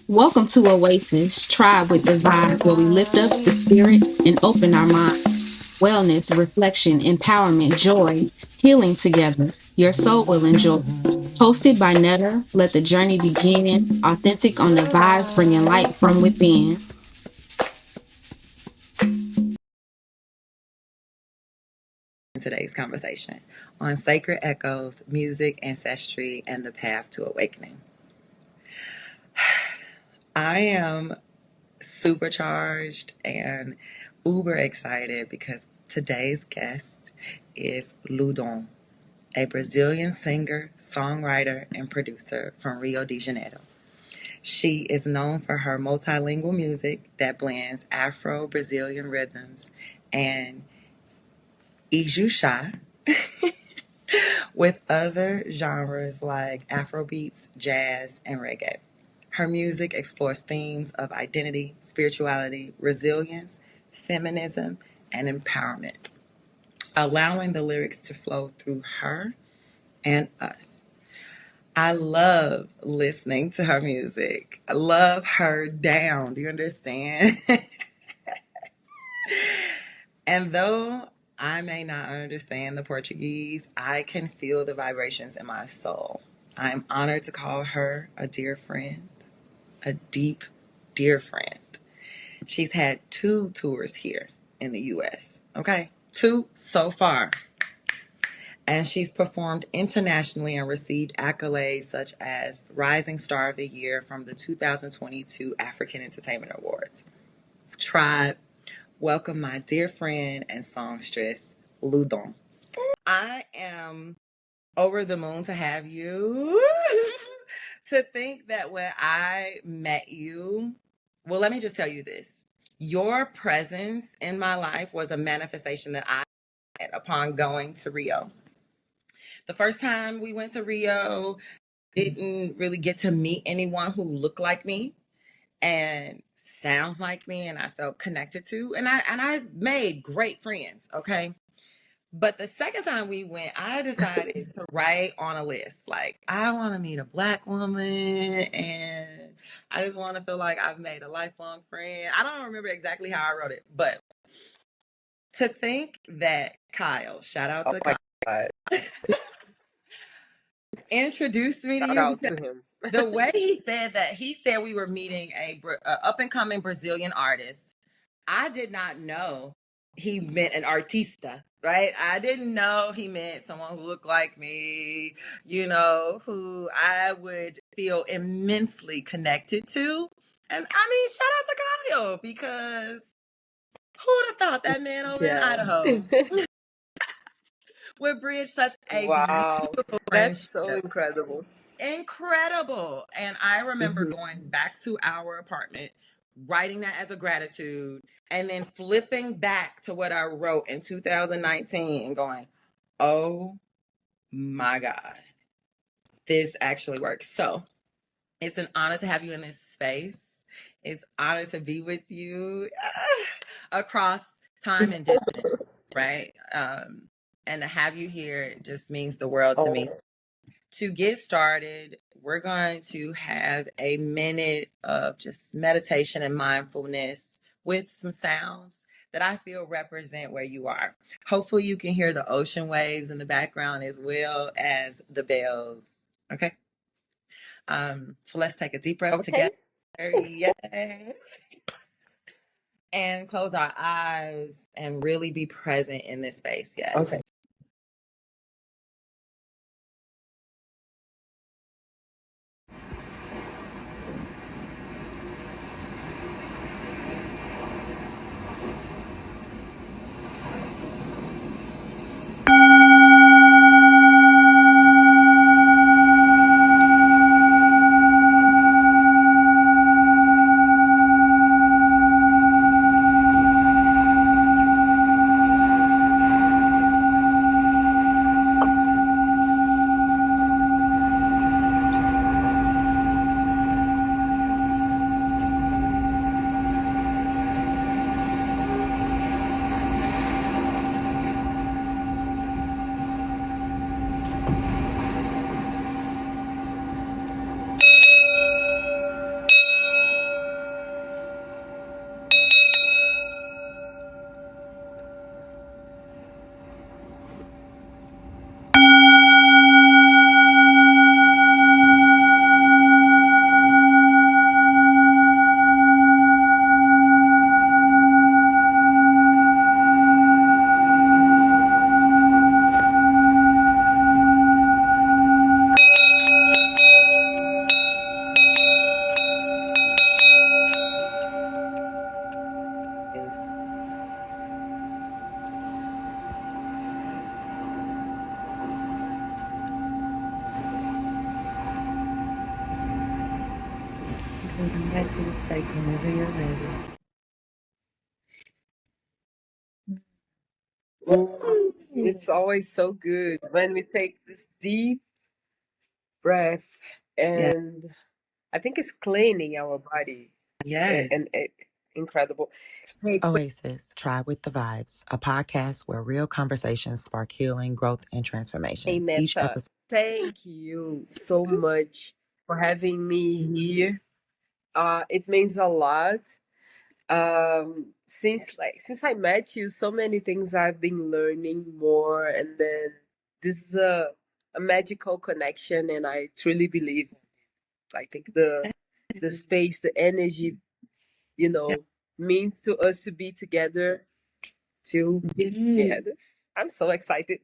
Welcome to Oasis, Tribe with the Vibes, where we lift up the spirit and open our mind. Wellness, reflection, empowerment, joy, healing together. Your soul will enjoy. Hosted by Netta, let the journey begin. Authentic on the vibes, bringing light from within. Today's conversation on sacred echoes, music, ancestry, and the path to awakening. I am supercharged and uber excited because today's guest is Ludom, a Brazilian singer, songwriter, and producer from Rio de Janeiro. She is known for her multilingual music that blends Afro-Brazilian rhythms and Ijexá with other genres like Afrobeats, jazz, and reggae. Her music explores themes of identity, spirituality, resilience, feminism, and empowerment, allowing the lyrics to flow through her and us. I love listening to her music. I love her down. Do you understand? And though I may not understand the Portuguese, I can feel the vibrations in my soul. I am honored to call her a dear friend, a deep, dear friend. She's had 2 tours here in the U.S., okay? 2 so far. And she's performed internationally and received accolades such as Rising Star of the Year from the 2022 African Entertainment Awards. Tribe, welcome my dear friend and songstress, Ludom. I am over the moon to have you. To think that when I met you, well, let me just tell you this. Your presence in my life was a manifestation that I had upon going to Rio. The first time we went to Rio, didn't really get to meet anyone who looked like me and sound like me and I felt connected to. And I made great friends, okay? But the second time we went, I decided to write on a list. Like, I want to meet a Black woman and I just want to feel like I've made a lifelong friend. I don't remember exactly how I wrote it, but to think that Kyle, shout out to Kyle, God. introduced me to Shout you out because to him. the way he said we were meeting a up and coming Brazilian artist. I did not know he meant an artista, right? I didn't know he meant someone who looked like me, who I would feel immensely connected to. And I mean, shout out to Kyle because who'd have thought that man over in Yeah. Idaho would bridge such a Wow. beautiful That's so friendship? incredible. Incredible. And I remember Hmm. going back to our apartment, writing that as a gratitude, and then flipping back to what I wrote in 2019 and going, oh my God, this actually works. So it's an honor to have you in this space. It's an honor to be with you across time and distance, right? And to have you here just means the world to me. Oh, To get started, we're going to have a minute of just meditation and mindfulness with some sounds that I feel represent where you are. Hopefully, you can hear the ocean waves in the background as well as the bells. Okay. So let's take a deep breath okay. together. Yes. And close our eyes and really be present in this space. Yes. Okay. Welcome back to the space whenever you're ready. It's always so good when we take this deep breath, Yeah. and I think it's cleaning our body Yes. and incredible. Hey, Oasis, Try with the Vibes, a podcast where real conversations spark healing, growth, and transformation. Each Netta, episode. thank you so much for having me here. It means a lot. Since I met you, so many things I've been learning more, and then this is a magical connection, and I truly believe it. I think the space, the energy, Yeah. means to us to be together. I'm so excited.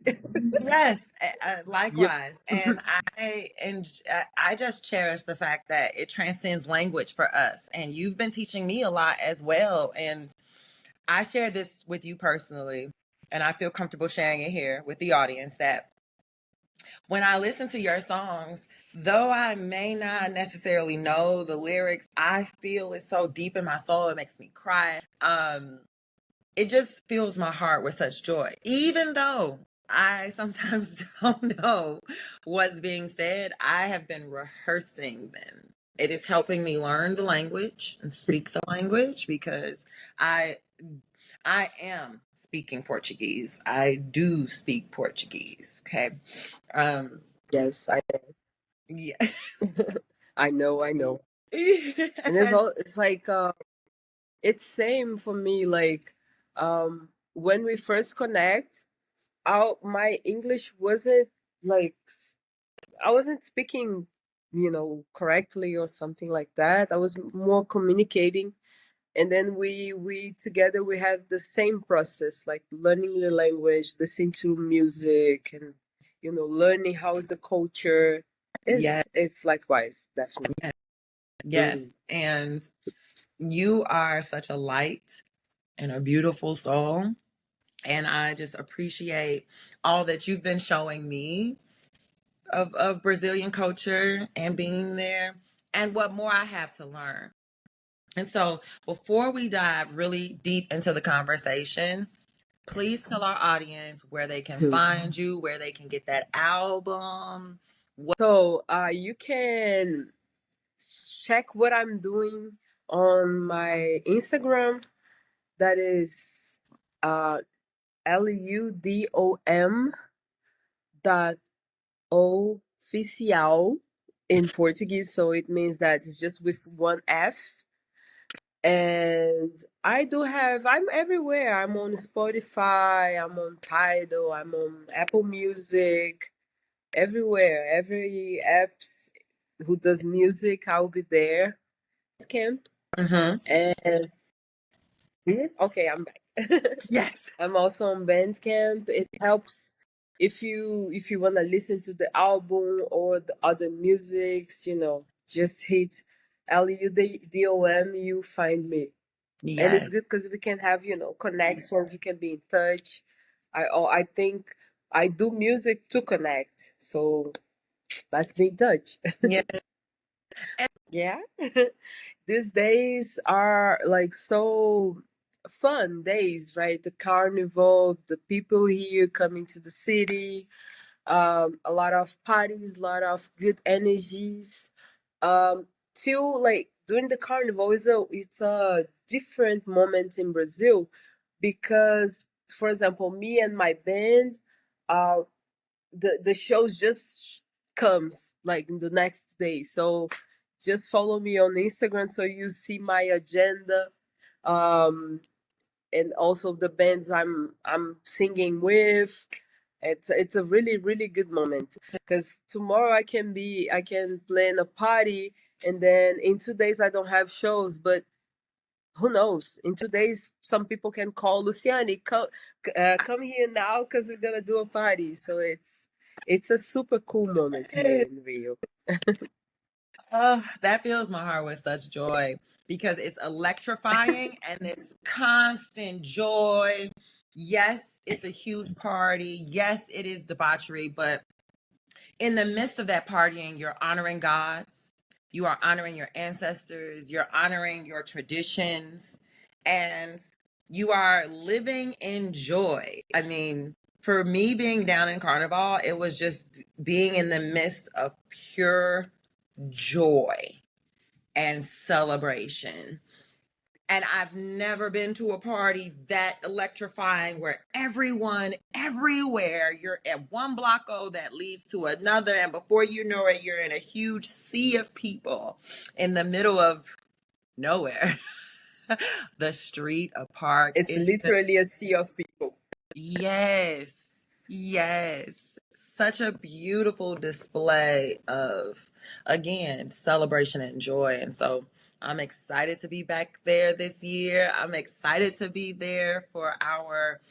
Yes, Yep. likewise. And I just cherish the fact that it transcends language for us. And you've been teaching me a lot as well. And I share this with you personally, and I feel comfortable sharing it here with the audience that when I listen to your songs, though I may not necessarily know the lyrics, I feel it so deep in my soul. It makes me cry. It just fills my heart with such joy, even though I sometimes don't know what's being said. I have been rehearsing them. It is helping me learn the language and speak the language because I I am speaking Portuguese. I do speak Portuguese. Okay. Um Yes, I yeah. I know, and it's like it's same for me. Like when we first connect, my English wasn't like I wasn't speaking, correctly or something like that. I was more communicating, and then we together we have the same process, like learning the language, listening to music, and learning how is the culture. Yes. It's likewise, definitely. Yes. Mm. Yes. And you are such a light and a beautiful soul. And I just appreciate all that you've been showing me of Brazilian culture and being there and what more I have to learn. And so before we dive really deep into the conversation, please tell our audience where they can find you, where they can get that album. So you can check what I'm doing on my Instagram. That is Ludom dot oficial in Portuguese. So it means that it's just with one F. And I'm everywhere. I'm on Spotify, I'm on Tidal, I'm on Apple Music, everywhere. Every apps who does music, I'll be there. Camp. Mm-hmm. And okay, I'm back. Yes. I'm also on Bandcamp. It helps if you wanna listen to the album or the other musics, just hit LUDOM, you find me. And it's Yes. good because we can have, connections, we can be in touch. I think I do music to connect. So let's be in touch. Yeah. Yeah. These days are like so fun days, right? The carnival, the people here coming to the city, a lot of parties, a lot of good energies. Till like during the carnival is a different moment in Brazil because, for example, me and my band, uh, the shows just comes like the next day. So just follow me on Instagram so you see my agenda, um, and also the bands I'm singing with. It's a really really good moment because tomorrow I can plan a party, and then in 2 days I don't have shows, but who knows? In 2 days, some people can call Luciani, come here now because we're gonna do a party. So it's a super cool moment here in Rio. Oh, that fills my heart with such joy because it's electrifying and it's constant joy. Yes, it's a huge party. Yes, it is debauchery, but in the midst of that partying, you're honoring gods. You are honoring your ancestors, you're honoring your traditions, and you are living in joy. I mean, for me being down in Carnival, it was just being in the midst of pure joy and celebration. And I've never been to a party that electrifying where everyone, everywhere, you're at one blocko that leads to another. And before you know it, you're in a huge sea of people in the middle of nowhere. The street, a park. It's It's just, literally a sea of people. yes, yes. Such a beautiful display of, again, celebration and joy. And so I'm excited to be back there this year. I'm excited to be there for our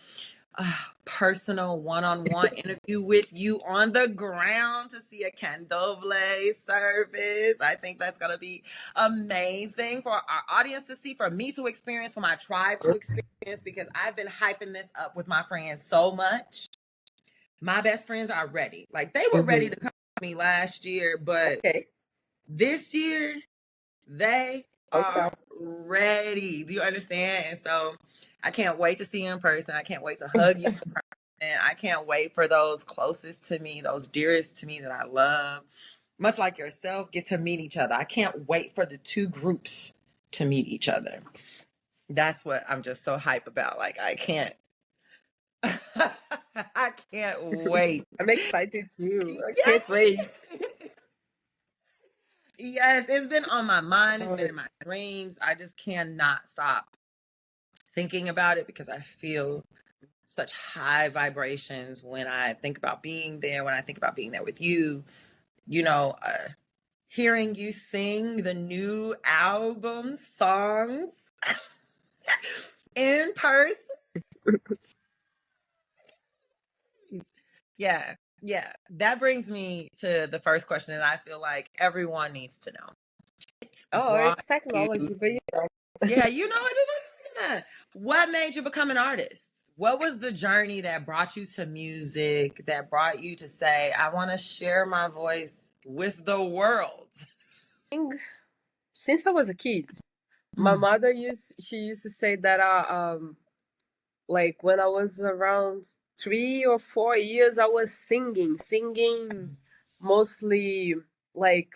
personal one-on-one interview with you on the ground to see a Candomblé service. I think that's going to be amazing for our audience to see, for me to experience, for my tribe to experience, because I've been hyping this up with my friends so much. My best friends are ready. Like, they were ready to come to me last year, but Okay. this year they Okay. are ready. Do you understand? And so I can't wait to see you in person. I can't wait to hug you in person. I can't wait for those closest to me, those dearest to me that I love, much like yourself, get to meet each other. I can't wait for the two groups to meet each other. That's what I'm just so hype about. Like, I can't I can't wait. I'm excited too. I Yes. can't wait. Yes, it's been on my mind. It's been in my dreams. I just cannot stop thinking about it because I feel such high vibrations when I think about being there, when I think about being there with you, you know, hearing you sing the new album songs in person. Yeah, yeah. That brings me to the first question that I feel like everyone needs to know. It Oh, brought it's you, technology, but yeah, you know, I just yeah. What made you become an artist? What was the journey that brought you to music, that brought you to say, I want to share my voice with the world? since I was a kid, my mother used to say that like when I was around 3 or 4 years, I was singing mostly like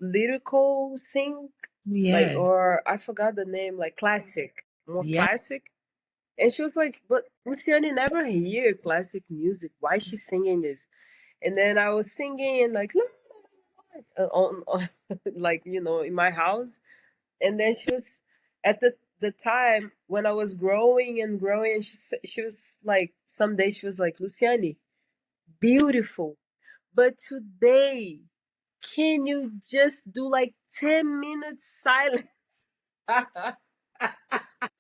lyrical sing, like, Yes. or I forgot the name, like classic, more Yeah. classic. And she was like, "But Luciani never hear classic music. Why is she singing this?" And then I was singing and like on like in my house. And then she was at the time when I was growing and growing, and she was like, someday she was like, "Luciani, beautiful, but today, can you just do like 10 minutes silence?"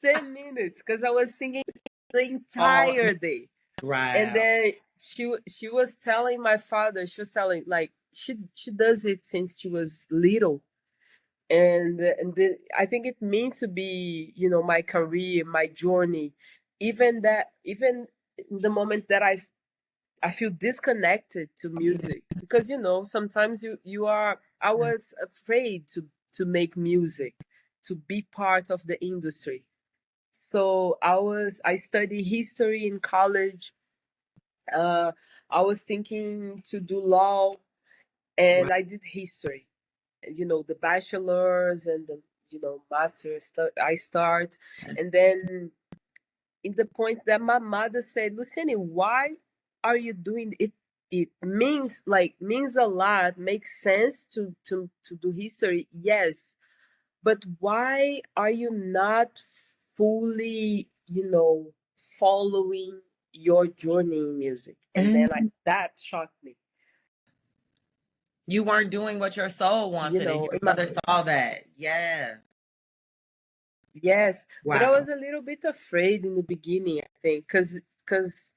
10 minutes, because I was singing the Oh, entire day. And wow. then she was telling my father, she was telling, like, she does it since she was little. I think it means to be, my career, my journey. Even in the moment that I feel disconnected to music, because sometimes I was afraid to make music, to be part of the industry. So I studied history in college. uh I was thinking to do law, Wow. and I did history, the bachelor's and the master's. I start, and then in the point that my mother said, "Luciani, why are you doing it? It means a lot, makes sense to do history, yes, but why are you not fully, following your journey in music?" And then that shocked me. You weren't doing what your soul wanted, and your In my, mother saw that. Yeah. yes, but I Wow. was a little bit afraid in the beginning, I think, because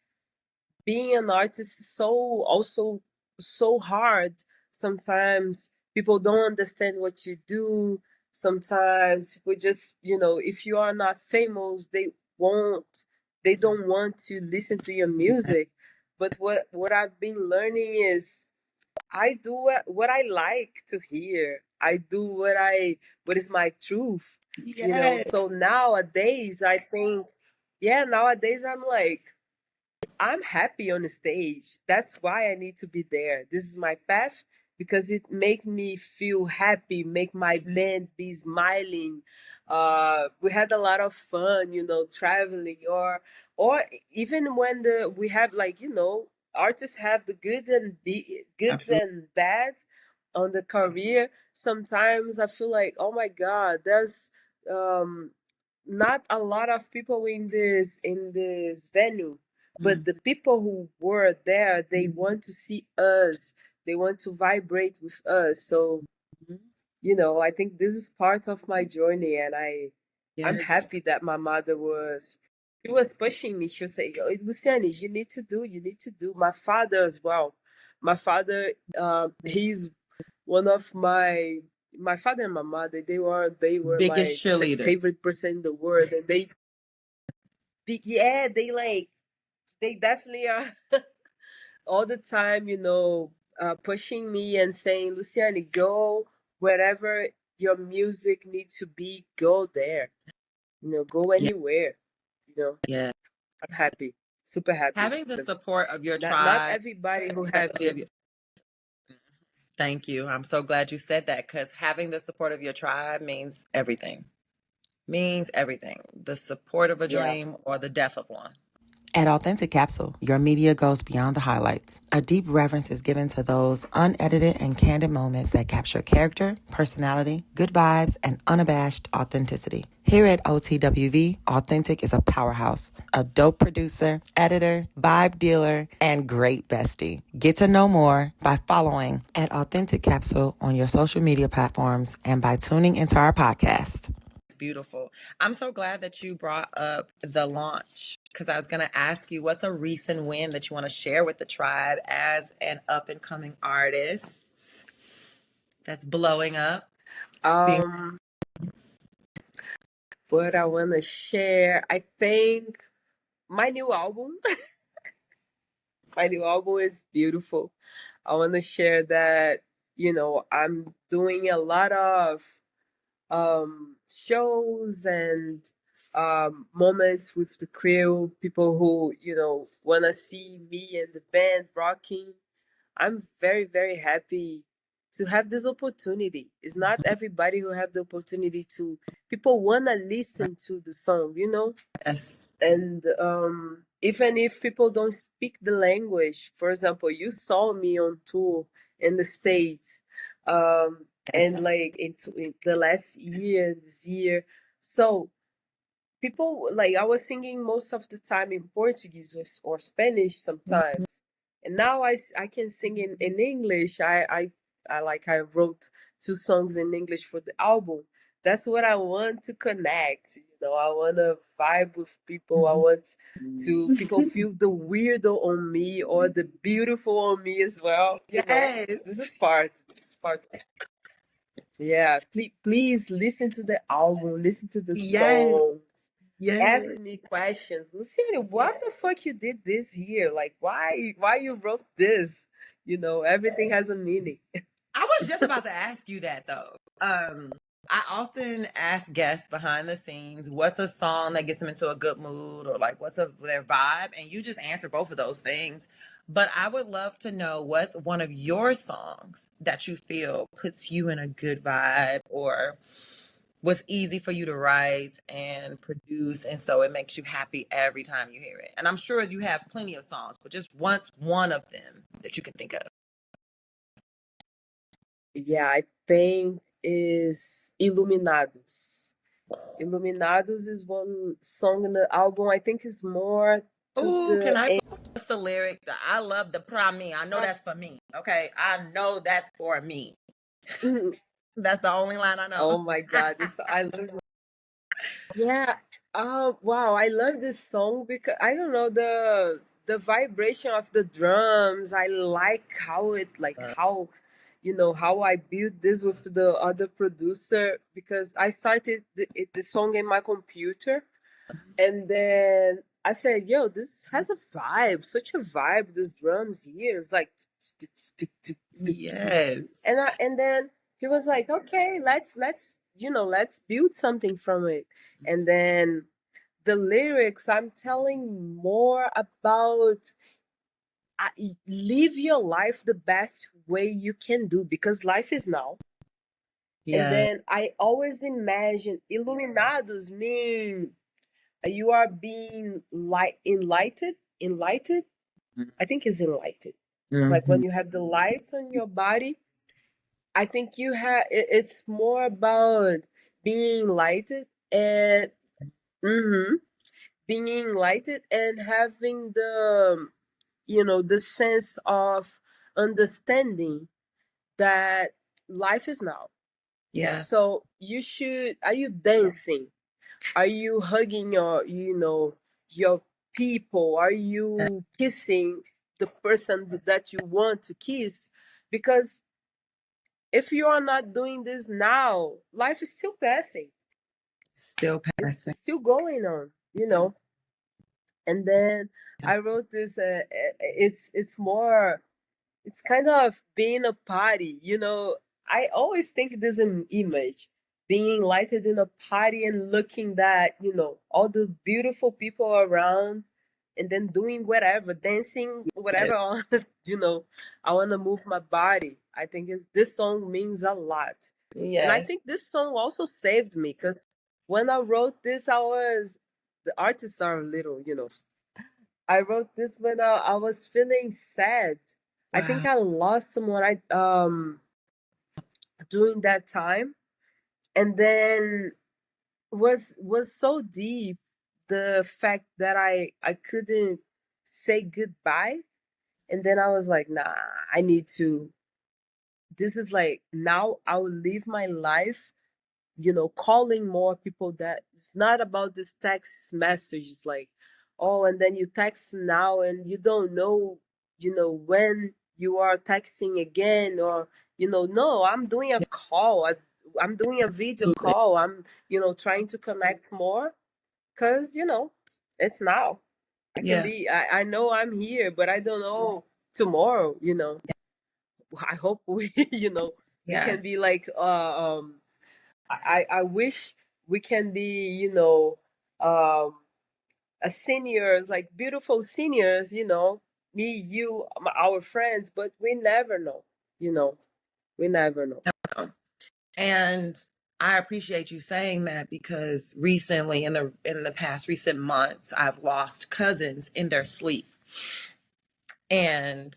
being an artist is so hard. Sometimes people don't understand what you do. Sometimes people just, if you are not famous, won't they don't want to listen to your music. But what I've been learning is I do what I like to hear. I do what is my truth, you know. Yes. So nowadays, I think, yeah, nowadays I'm like, I'm happy on the stage. That's why I need to be there. This is my path because it make me feel happy, make my band be smiling. We had a lot of fun, you know, traveling or even when we have like, you know, artists have the goods Absolutely. and bads on the career. Sometimes I feel like, oh my God, there's um not a lot of people in this venue, but the people who were there, they want to see us, they want to vibrate with us. So, you know, I think this is part of my journey, and I'm Yes. happy that my mother was, she was pushing me. She was saying, "Oh, Luciani, you need to do." My father as well. My father, he's one of my father and my mother. They were my Biggest cheerleader. favorite person in the world, and yeah, they definitely are all the time, you know, pushing me and saying, Luciani, go wherever your music needs to be, go there. You know, go Yeah. anywhere. You know, Yeah. I'm happy, super happy Having the because support of your not tribe, everybody who have especially it. of your, thank you. I'm so glad you said that because having the support of your tribe means everything. Means everything. The support of a Yeah. dream or the death of one. At Authentic Capsule, your media goes beyond the highlights. A deep reverence is given to those unedited and candid moments that capture character, personality, good vibes, and unabashed authenticity. Here at OTWV, Authentic is a powerhouse, a dope producer, editor, vibe dealer, and great bestie. Get to know more by following at Authentic Capsule on your social media platforms and by tuning into our podcast. Beautiful. I'm so glad that you brought up the launch because I was going to ask you what's a recent win that you want to share with the tribe as an up and coming artist that's blowing up. Being Um, what I want to share, I think my new album, my new album is beautiful. I want to share that, you know, I'm doing a lot of shows and moments with the crew, people who, you know, want to see me and the band rocking. I'm very, very happy to have this opportunity. It's not everybody who have the opportunity to, people want to listen to the song, you know? yes, And even if people don't speak the language, for example, you saw me on tour in the States, yes, and like in the last year, this year. So people, like, I was singing most of the time in Portuguese or Spanish sometimes, and now I can sing in English. I wrote 2 songs in English for the album. That's what I want to connect. You know, I want to vibe with people. I want to people feel the weirdo on me or the beautiful on me as well. You know, this yes, is part. This is part. Yeah, please listen to the album, listen to the yes, songs, ask yes. me questions. Luciani, what the fuck you did this here? Like, why you wrote this? You know, everything has a meaning. I was just about to ask you that though. I often ask guests behind the scenes, what's a song that gets them into a good mood or like what's their vibe? And you just answer both of those things. But I would love to know what's one of your songs that you feel puts you in a good vibe or was easy for you to write and produce. And so it makes you happy every time you hear it. And I'm sure you have plenty of songs, but just once one of them that you can think of. Yeah, I think is Iluminados. Iluminados is one song in the album. I think it's more to Ooh, can the I what's the lyric? I love the pra me. I know that's for me. Okay. I know that's for me. end. That's the only line I know. Oh my God, this I love. Yeah. Wow, I love this song because I don't know, the vibration of the drums. I like how it, like, how, you know, how I built this with the other producer because I started the song in my computer, and then I said, yo, this has a vibe, such a vibe. This drums here is like, Yes. and then he was like, okay, let's build something from it. And then the lyrics, I'm telling more about live your life the best way you can do, because life is now. And Yeah. then I always imagine iluminados mean you are being enlightened. I think it's enlightened. It's like Mm-hmm. when you have the lights on your body. I think it's more about being enlightened and hmm being enlightened and having the sense of understanding that life is now. Yeah. So are you dancing? Are you hugging your people? Are you kissing the person that you want to kiss? Because if you are not doing this now, life is still passing. Still It's passing. still going on. And then I wrote this. It's kind of being a party. I always think this image, being lighted in a party and looking that, all the beautiful people around, and then doing whatever, dancing, Yes. whatever. I want to move my body. I think this song means a lot. And I Yes. think this song also saved me, because when I wrote this, the artists are little. I wrote this when I was feeling sad. I think Wow. I lost someone during that time, and then was so deep the fact that I couldn't say goodbye, and then I was like, nah, I need to. This is like, now I will live my life, calling more people. That it's not about this text messages like, oh, and then you text now and you don't know, when you are texting again, or, no, I'm doing a call. I'm doing a video Absolutely. call. I'm, trying to connect more, because, it's now. Yes. I know I'm here, but I don't know tomorrow. I hope we, we can Yes. be like, I wish we can be, a seniors, like beautiful seniors, me, you, our friends, but we never know, you know, we never know. And I appreciate you saying that, because recently, in the past recent months, I've lost cousins in their sleep. And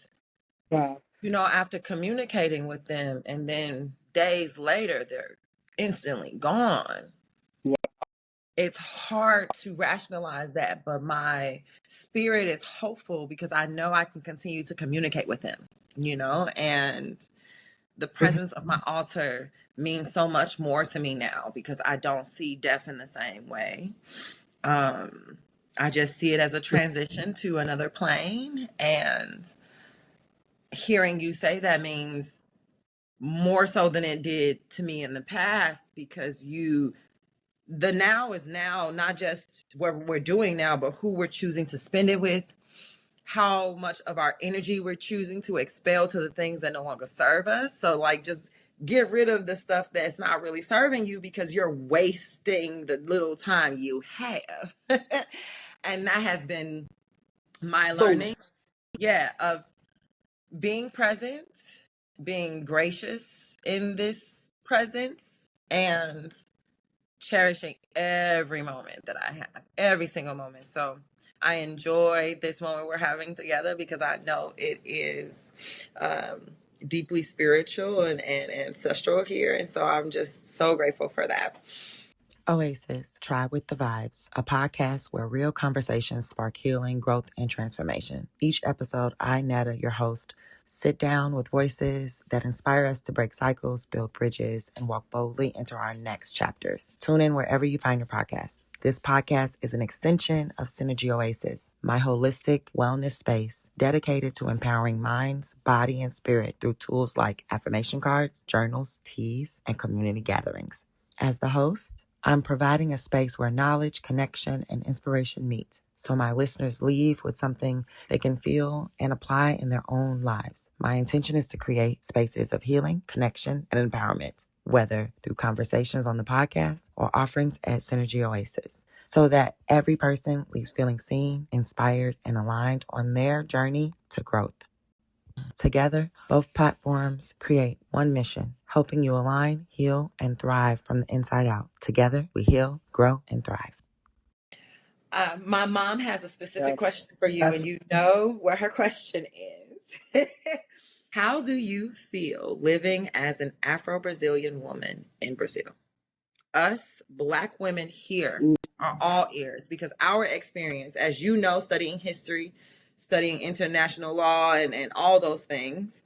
Wow. after communicating with them, and then days later they're instantly gone. It's hard to rationalize that, but my spirit is hopeful, because I know I can continue to communicate with him, and the presence of my altar means so much more to me now, because I don't see death in the same way. I just see it as a transition to another plane, and hearing you say that means more so than it did to me in the past, because the now is now, not just what we're doing now, but who we're choosing to spend it with, how much of our energy we're choosing to expel to the things that no longer serve us. So, like, just get rid of the stuff that's not really serving you, because you're wasting the little time you have. And that has been my So, learning, of being present, being gracious in this presence, and cherishing every moment that I have, every single moment. So I enjoy this moment we're having together, because I know it is deeply spiritual and ancestral here. And so I'm just so grateful for that. Oasis, Try with the Vibes, a podcast where real conversations spark healing, growth, and transformation. Each episode, I, Netta, your host, sit down with voices that inspire us to break cycles, build bridges, and walk boldly into our next chapters. Tune in wherever you find your podcast. This podcast is an extension of Synergy Oasis, my holistic wellness space dedicated to empowering minds, body, and spirit through tools like affirmation cards, journals, teas, and community gatherings. As the host, I'm providing a space where knowledge, connection, and inspiration meet, so my listeners leave with something they can feel and apply in their own lives. My intention is to create spaces of healing, connection, and empowerment, whether through conversations on the podcast or offerings at Synergy Oasis, so that every person leaves feeling seen, inspired, and aligned on their journey to growth. Together, both platforms create one mission, helping you align, heal, and thrive from the inside out. Together, we heal, grow, and thrive. My mom has a specific question Yes. for you, and you know what her question is. How do you feel living as an Afro-Brazilian woman in Brazil? Us Black women here are all ears because our experience, as you know, studying history, studying international law, and all those things,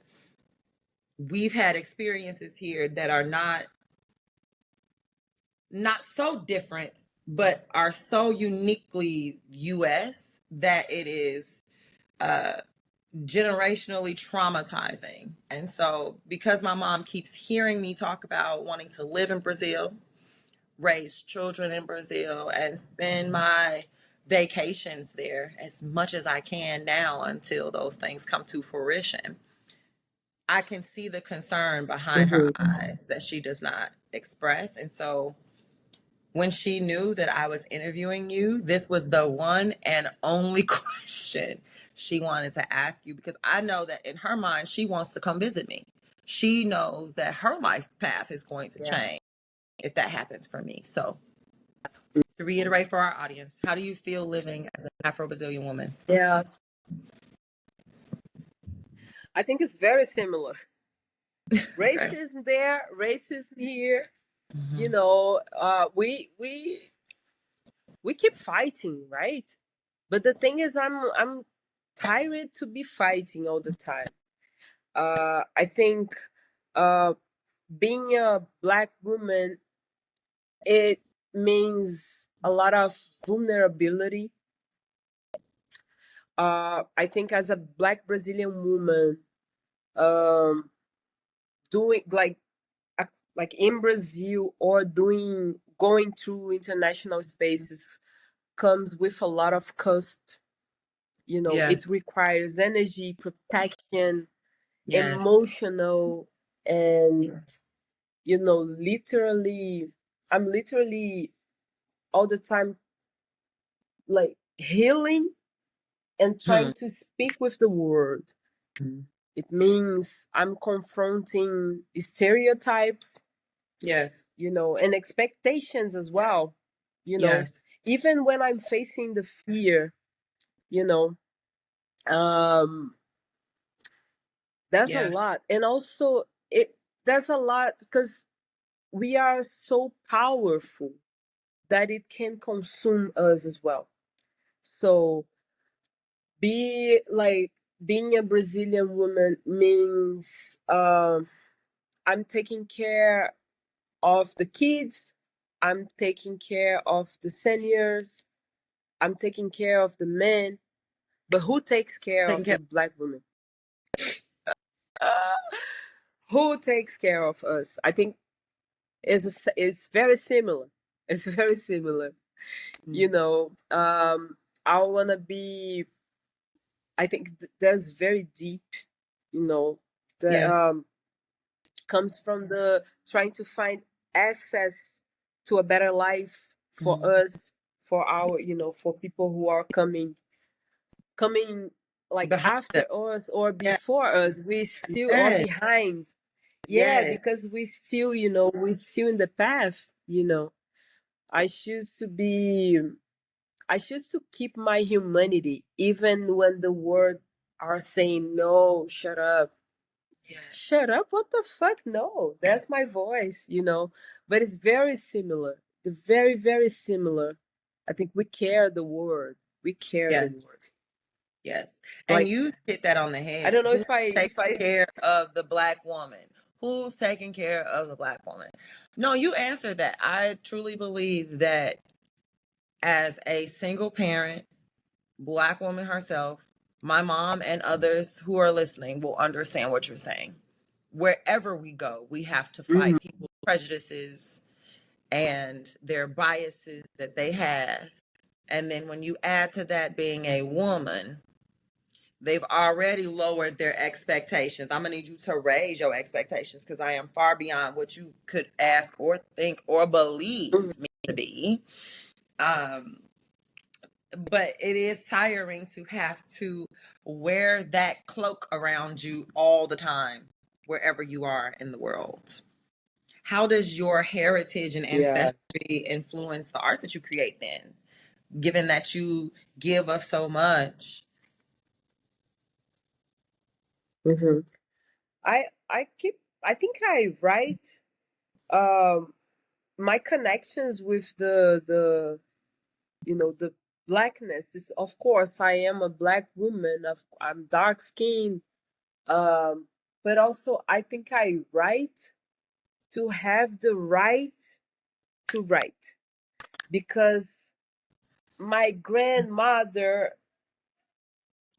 we've had experiences here that are not so different, but are so uniquely US that it is generationally traumatizing. And so because my mom keeps hearing me talk about wanting to live in Brazil, raise children in Brazil, and spend my vacations there as much as I can now until those things come to fruition, I can see the concern behind her eyes that she does not express. And so when she knew that I was interviewing you, this was the one and only question she wanted to ask you, because I know that in her mind, she wants to come visit me. She knows that her life path is going to change if that happens for me. So to reiterate for our audience, how do you feel living as an Afro-Brazilian woman? Yeah, I think it's very similar. Racism there, racism here. Mm-hmm. You know, we keep fighting, right? But the thing is, I'm tired to be fighting all the time. I think being a Black woman, it means a lot of vulnerability. I think as a Black Brazilian woman, um, doing like in Brazil or going through international spaces comes with a lot of cost. You know, it Yes. requires energy, protection, Yes. emotional, and you know, I'm literally all the time like healing and Hmm. trying to speak with the world. It means I'm confronting stereotypes, Yes. you know, and expectations as well. You know, Yes. even when I'm facing the fear, you know, um, that's a Yes. lot. And also, that's a lot because we are so powerful that it can consume us as well. So, being a Brazilian woman means I'm taking care of the kids, I'm taking care of the seniors, I'm taking care of the men, but who takes care Taking of the care. Black women? Uh, who takes care of us? I think it's very similar. It's very similar. Mm. You know, I wanna be. I think that's very deep. You know, that Yes. comes from the trying to find access to a better life for Mm. us, for our, you know, for people who are coming like Behind after them. us or Yeah. before us. We still are Yes. behind. Yeah, Yes. because we still, you know, we still in the path. You know, I choose to be. I choose to keep my humanity, even when the world are saying no. Shut up. Yes. Shut up, what the fuck, no, that's my voice, you know. But it's very similar, the very very similar. I think we care the word, we care the Yes. word. Yes. And Like, you hit that on the I head. don't know Who's if taking I care of the Black woman? Who's taking care of the Black woman? No, you answered that. I truly believe that as a single parent, Black woman herself, my mom and others who are listening will understand what you're saying. Wherever we go, we have to Mhm. fight people's prejudices and their biases that they have. And then when you add to that being a woman, they've already lowered their expectations. I'm going to need you to raise your expectations because I am far beyond what you could ask or think or believe me to be. But it is tiring to have to wear that cloak around you all the time, wherever you are in the world. How does your heritage and Yeah. ancestry influence the art that you create then, given that you give of so much? Mm-hmm. I think I write um my connections with the the blackness is, of course, I am a black woman, I'm dark skinned, but also I think I write to have the right to write, because my grandmother,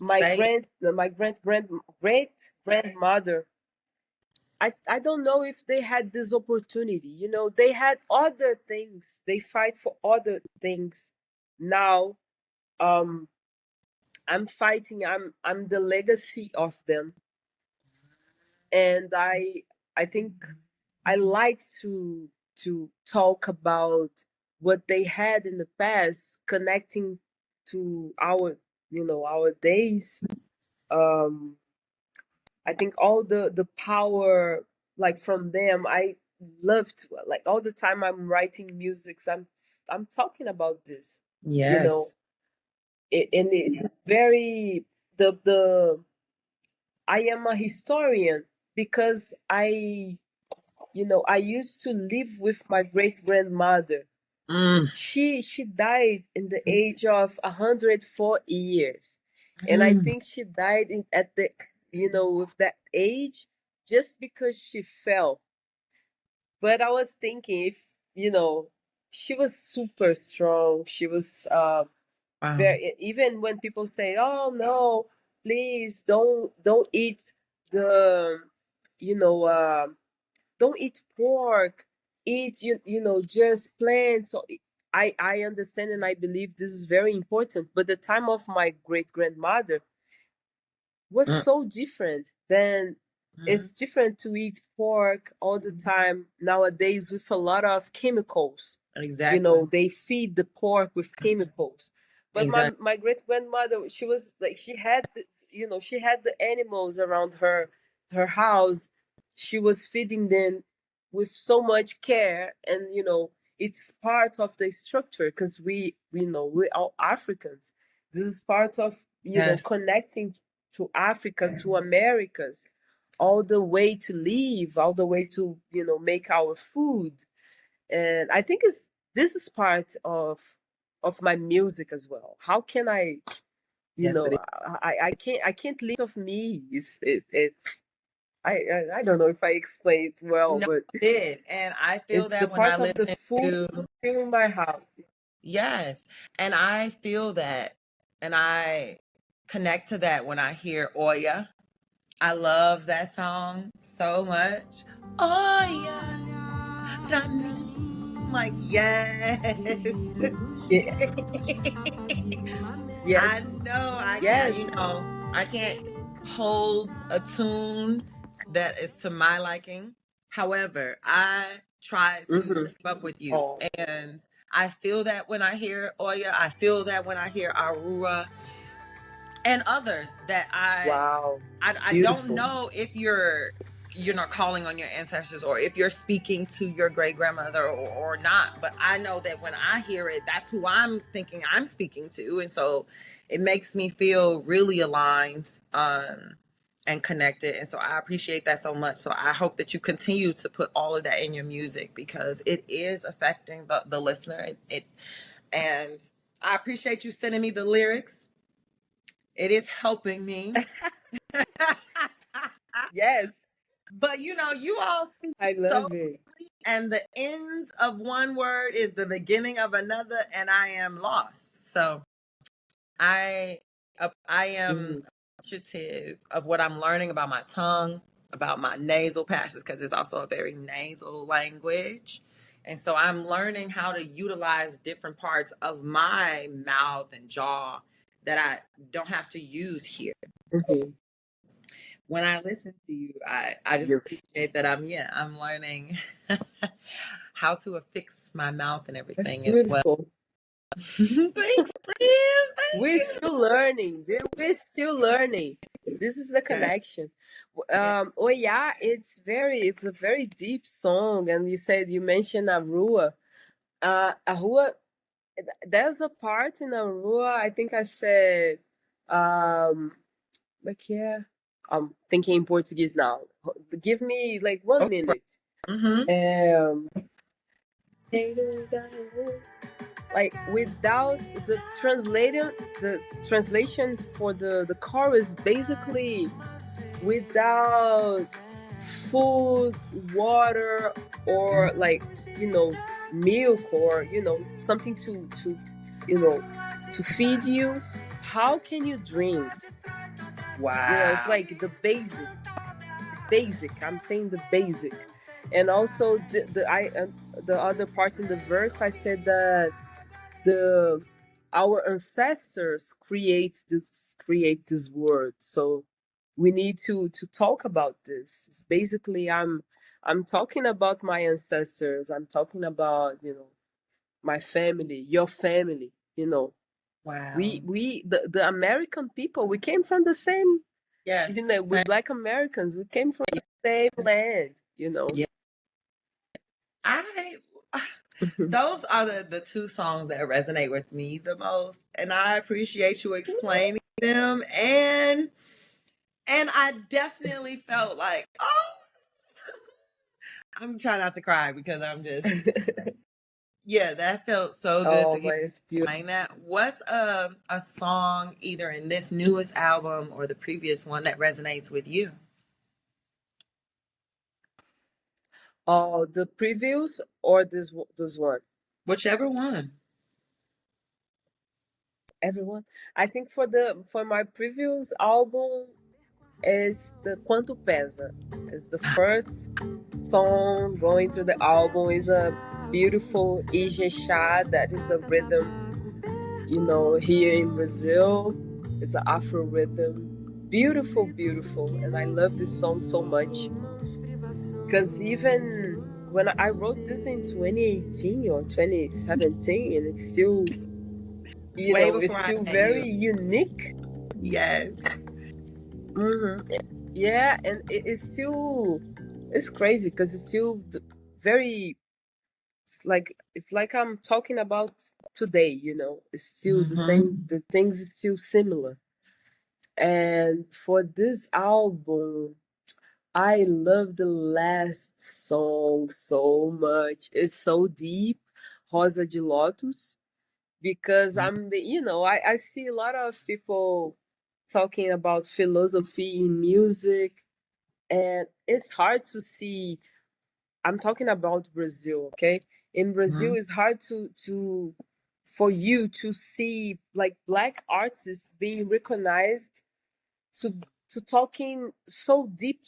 Say, my great grandmother, I don't know if they had this opportunity. They had other things. They fight for other things. Now, um, I'm fighting. I'm the legacy of them, and I think I like to talk about what they had in the past, connecting to our days. Um, I think all the power, like, from them, I love to, like, all the time I'm writing music, I'm talking about this, you know. yes. And it's very the I am a historian because I used to live with my great grandmother. Mm, She died in the age of 104 years, and I mm, think she died at the with that age just because she fell. But I was thinking, if she was super strong. She was wow. very, even when people say, "Oh no, please don't eat the you know don't eat pork, eat just plants." So I understand, and I believe this is very important, but the time of my great grandmother was Mm, so different. Then mm, it's different to eat pork all the time nowadays with a lot of chemicals. exactly. They feed the pork with chemicals. But my Exactly. my great grandmother, she was like, she had the animals around her house. She was feeding them with so much care, and it's part of the structure, because we know we are Africans. This is part of Yes. connecting to Africa, to Americas, all the way to live, all the way to make our food. And I think this is part of my music as well. How can Yes, it is. I can't live of me. It's I don't know if I explained well, No, but it did. And I feel it's the that when I part of the listen food to, in my house. yes, and I feel that, and I connect to that when I hear Oya. I love that song so much. Oya, Rami. I'm like, yes. Yeah. I Yes. know I can't, Yes. I can't hold a tune that is to my liking. However, I try to Mm-hmm. keep up with you. Oh, And I feel that when I hear Oya, I feel that when I hear Arua and others that wow. I don't Beautiful. know if you're not calling on your ancestors or if you're speaking to your great grandmother or not, but I know that when I hear it, that's who I'm thinking I'm speaking to, and so it makes me feel really aligned and connected, and so I appreciate that so much. So I hope that you continue to put all of that in your music because it is affecting the listener. And I appreciate you sending me the lyrics. It is helping me. Yes, But you all speak I so love it. clearly, and the ends of one word is the beginning of another, and I am lost. So I I am Mm-hmm. appreciative of what I'm learning about my tongue, about my nasal passages, because it's also a very nasal language. And so I'm learning how to utilize different parts of my mouth and jaw that I don't have to use here. Mm-hmm. When I listen to you, I just appreciate that I'm learning how to affix my mouth and That's everything as well. beautiful. Thanks, friend. Thank We're you. still learning. We're still learning. This is the Okay. connection. Oh yeah, it's a very deep song. And you mentioned Arua. Arua, there's a part in Arua, I think I said, like, yeah, I'm thinking in Portuguese now. Give me like 1 minute. Um, like without the translation for the chorus, basically without food, water, or like, milk, or something to feed you, how can you drink? It's Wow. like the basic, I'm saying the basic. And also the other part in the verse, I said that the our ancestors create this word, so we need to talk about this. It's basically, I'm talking about my ancestors, I'm talking about my family, your family. Wow. The American people, we came from the same, Yes. with Black Americans, we came from the same land. Yeah. I those are the two songs that resonate with me the most, and I appreciate you explaining them. And I definitely felt like, oh, I'm trying not to cry because I'm just, yeah, that felt so good Oh, to hear but it's beautiful. explain that. What's a song either in this newest album or the previous one that resonates with you? Oh, the previews or this one? Whichever one. Everyone. I think for my previous album, it's the Quanto Pesa. It's the first song going through the album. Is a beautiful Ijexá, that is a rhythm, here in Brazil. It's an Afro rhythm. Beautiful, beautiful. And I love this song so much. Because even when I wrote this in 2018 or 2017, and it's still, Way it's before I still met you. very unique. Yes. Yeah, and it's crazy because it's still very, it's like I'm talking about today. It's still the Mm-hmm. same. The things is still similar. And for this album, I love the last song so much. It's so deep, Rosa de Lotus, because I see a lot of people talking about philosophy in music, and it's hard to see. I'm talking about Brazil, okay? In Brazil, Mm-hmm. it's hard to for you to see like Black artists being recognized to talking so deep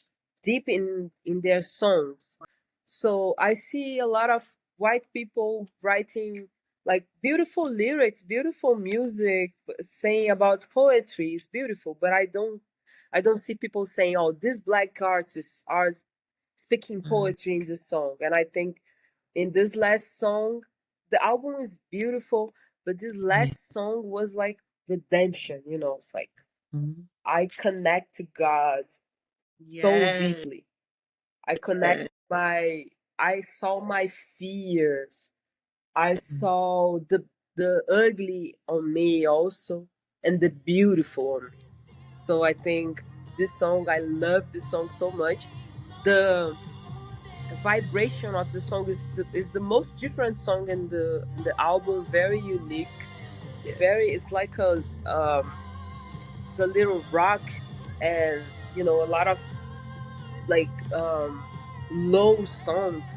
in their songs. So I see a lot of white people writing like beautiful lyrics, beautiful music, saying about poetry is beautiful, but I don't see people saying, oh, these Black artists are speaking poetry in this song. And I think in this last song, the album is beautiful, but this Yeah. last song was like redemption. It's like Mm-hmm. I connect to God so Yes. deeply. I connect I saw my fears. I saw the ugly on me also, and the beautiful on me. So I think I love this song so much. The vibration of the song is the most different song in the album. Very unique. It's like it's a little rock, and a lot of like low sounds.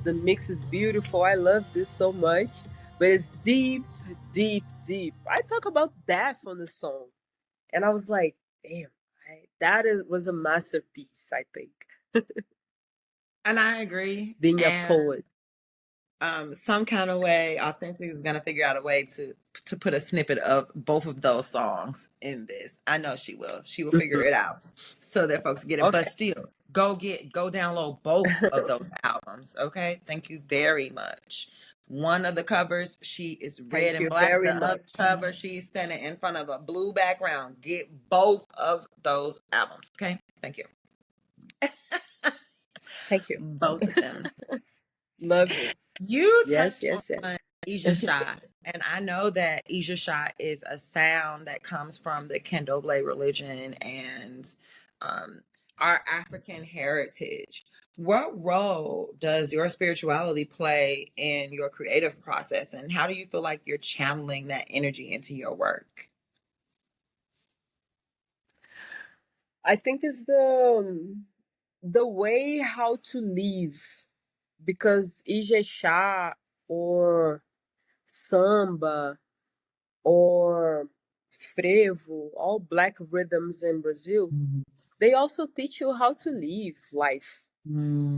The mix is beautiful. I love this so much, but it's deep, deep, deep. I talk about death on the song, and I was like, damn, was a masterpiece, I think. And I agree. being a And poet. some kind of way, Authentic is gonna figure out a way to put a snippet of both of those songs in this. I know she will. She will figure Mhm. it out so that folks get it. But Okay. still, go download both of those albums. Okay, thank you very much. One of the covers, she is red Thank and you black. very The other much. cover, she's standing in front of a blue background. Get both of those albums. Okay, thank you. Thank you. Both of them. Love it. You Yes, touched yes, on yes. Ijexá, and I know that Ijexá is a sound that comes from the Candomblé religion and um, our African heritage. What role does your spirituality play in your creative process, and how do you feel like you're channeling that energy into your work? I think it's the way how to live, because Ijexá or samba or frevo, all black rhythms in Brazil, they also teach you how to live life.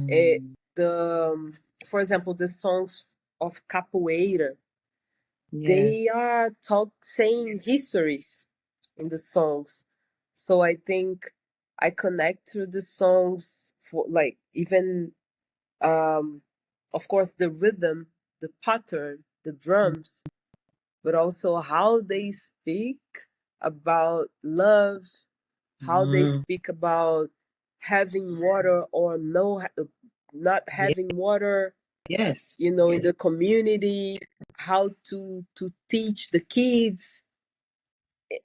Eh, Mm. the For example, the songs of capoeira, they Yes. are saying histories in the songs. So I think I connect to the songs for like even of course the rhythm, the pattern, the drums, but also how they speak about love, how they Mm. speak about having water or not Yeah. having water, Yes. in the community, how to teach the kids.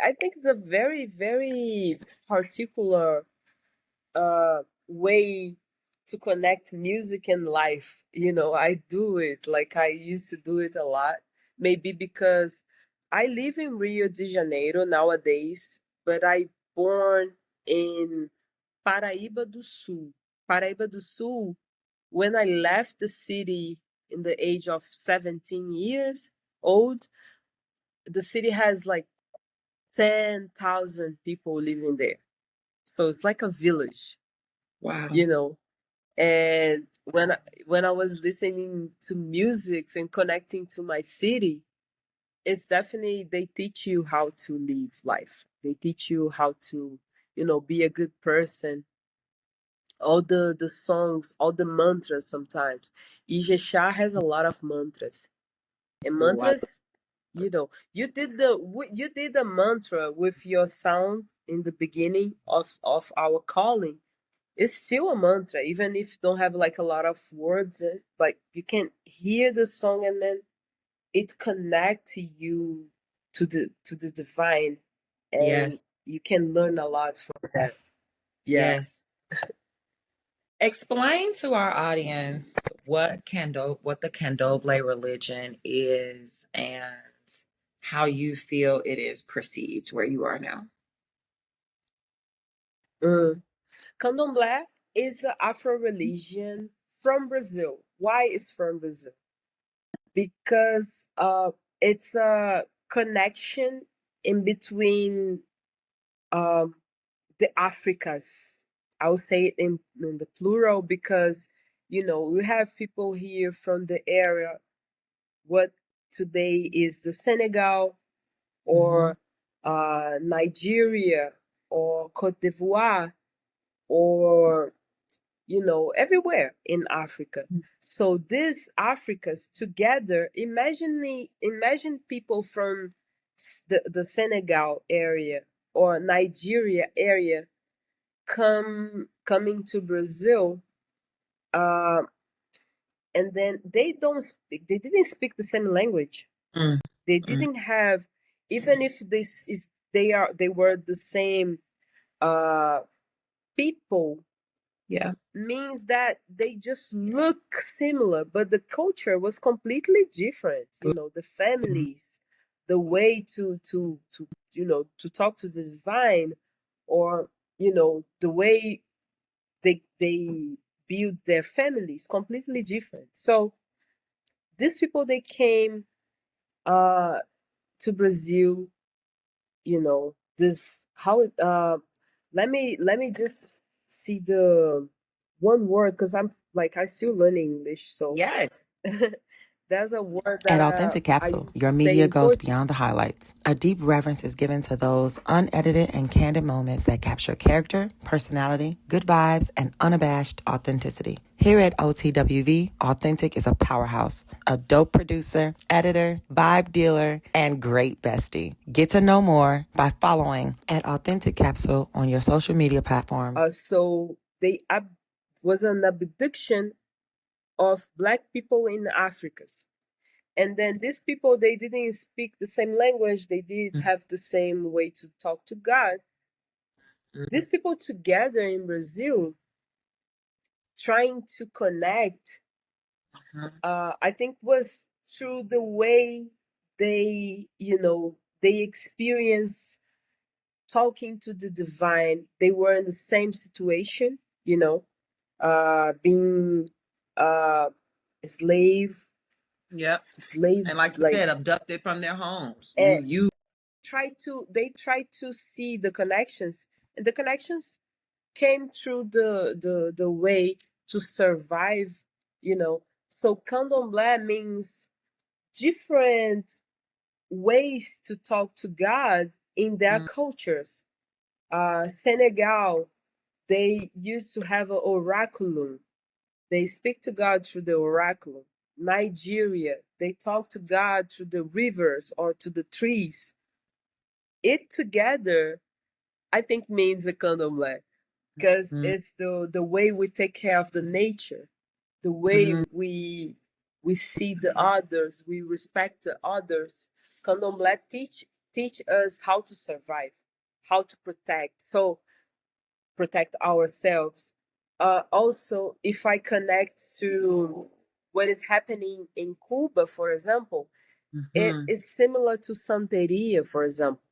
I think it's a very, very particular way to connect music and life. I do it like I used to do it a lot. Maybe because I live in Rio de Janeiro nowadays, but I born in Paraíba do Sul. Paraíba do Sul, when I left the city in the age of 17 years old, the city has like 10,000 people living there. So it's like a village, Wow. you know. And when I was listening to music and connecting to my city, it's definitely they teach you how to live life. They teach you how to, be a good person. All the songs, all the mantras sometimes. Ijexá has a lot of mantras. And Ooh, mantras, you did the mantra with your sound in the beginning of our calling. It's still a mantra, even if you don't have like a lot of words. Like you can hear the song and then it connects you to the divine, and yes. you can learn a lot from that. Yeah. Yes. Explain to our audience what the Candomblé religion is and how you feel it is perceived where you are now. Mm. Candomblé is an Afro religion from Brazil. Why is from Brazil? Because it's a connection in between um, the Africas. I will say it in the plural because we have people here from the area. What today is the Senegal Hmm. or Nigeria or Cote d'Ivoire or everywhere in Africa. So these Africas together, imagine people from the Senegal area or Nigeria area coming to Brazil, uh, and then they didn't speak the same language. Mm, They mm, didn't have, even if they were the same uh, people, yeah. means that they just look similar, but the culture was completely different. The Mhm. families, the way to talk to the divine, or the way they build their families, completely different. So these people, they came uh to Brazil. This how it let me just see one word, because I still learning English, so Yes. there's a word At that Authentic I Capsule, used to your say media in goes Portuguese. beyond the highlights. A deep reverence is given to those unedited and candid moments that capture character, personality, good vibes, and unabashed authenticity. Here at OTWV, Authentic is a powerhouse, a dope producer, editor, vibe dealer, and great bestie. Get to know more by following at Authentic Capsule on your social media platforms. So was an abduction of Black people in Africa. And then these people, they didn't speak the same language, they did have the same way to talk to God. These people together in Brazil, trying to connect, I think was through the way they, they experience talking to the divine. They were in the same situation, being slave Yep. slaves, And like you said, abducted from their homes. and You try to see the connections, and the connections came through the way to survive, so Candomblé means different ways to talk to God in their cultures. Senegal, they used to have an oraculum. They speak to God through the oracle. Nigeria, they talk to God through the rivers or to the trees. It together, I think, means a Candomblé, because it's the way we take care of the nature, the way we see the others, we respect the others. Candomblé teach us how to survive, how to protect ourselves. Also, if I connect to what is happening in Cuba, for example, it is similar to Santeria, for example,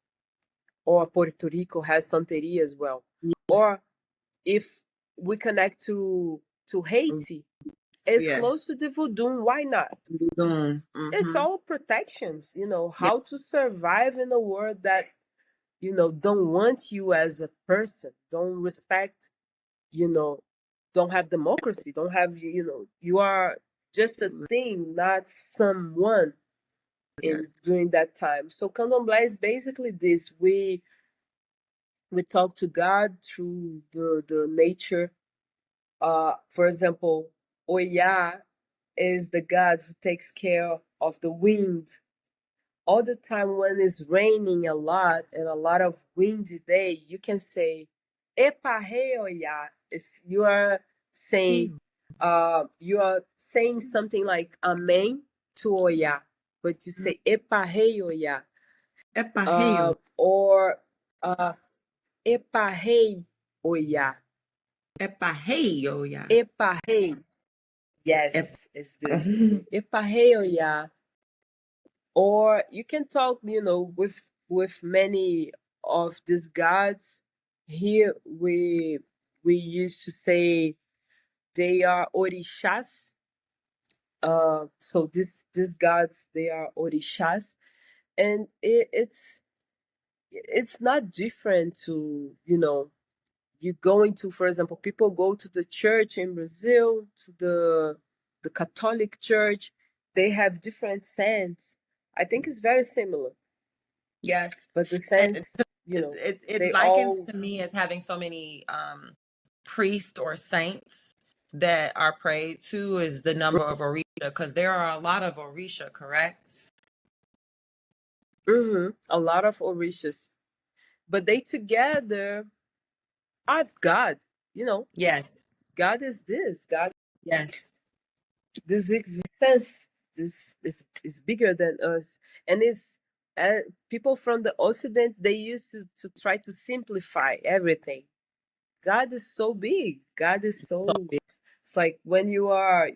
or Puerto Rico has Santeria as well. Yes. Or if we connect to Haiti, it's close to the voodoo. Why not? It's all protections, how to survive in a world that, don't want you as a person, don't respect, don't have democracy, don't have you are just a thing, not someone during that time. So Candomblé is basically this. We talk to God through the nature. For example, Oya is the God who takes care of the wind. All the time when it's raining a lot and a lot of windy day, you can say Epa hey Oya. Saying you are saying something like Amen to Oya, but you say Epa hey Oya. Or Epa hey Oya. Epa hey. Yes, it's this. Epa hey Oya. Or you can talk, with many of these gods. Here we used to say they are orishas. So these gods, they are orishas, and it's not different to, you going to, for example, people go to the church in Brazil, to the Catholic Church. They have different saints. I think it's very similar. Yes. But the saints, it likens to me as having so many priests or saints that are prayed to is the number of Orisha, because there are a lot of Orisha, correct? A lot of Orishas. But they together are God, Yes. God is this. God, Yes. this existence, this is bigger than us. And it's people from the Occident, they used to try to simplify everything. God is so big. God is so big. It's like when you are,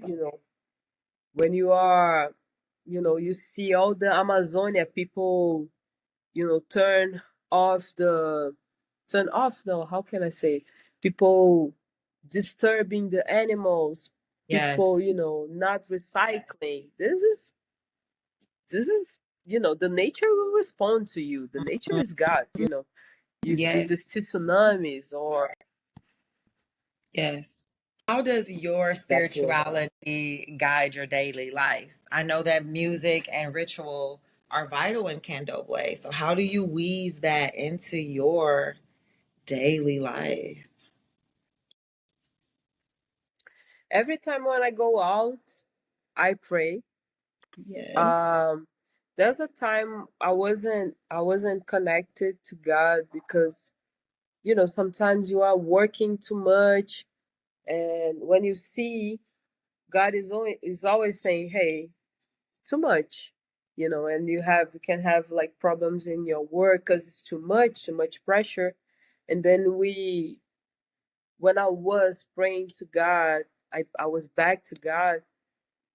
when you are, you see all the Amazonia people, off the turn off, no, how can I say, people disturbing the animals, people, Yes. not recycling. This is the nature will respond to you. The nature is God. You see Yes. these tsunamis or Yes. How does your Definitely. spirituality guide your daily life? I know that music and ritual are vital in Candomblé. So how do you weave that into your daily life? Every time when I go out, I pray. Yes. Um, there's a time I wasn't connected to God because sometimes you are working too much, and when you see God is always saying, "Hey, too much," and you can have like problems in your work because it's too much pressure, and then when I was praying to God, I was back to God.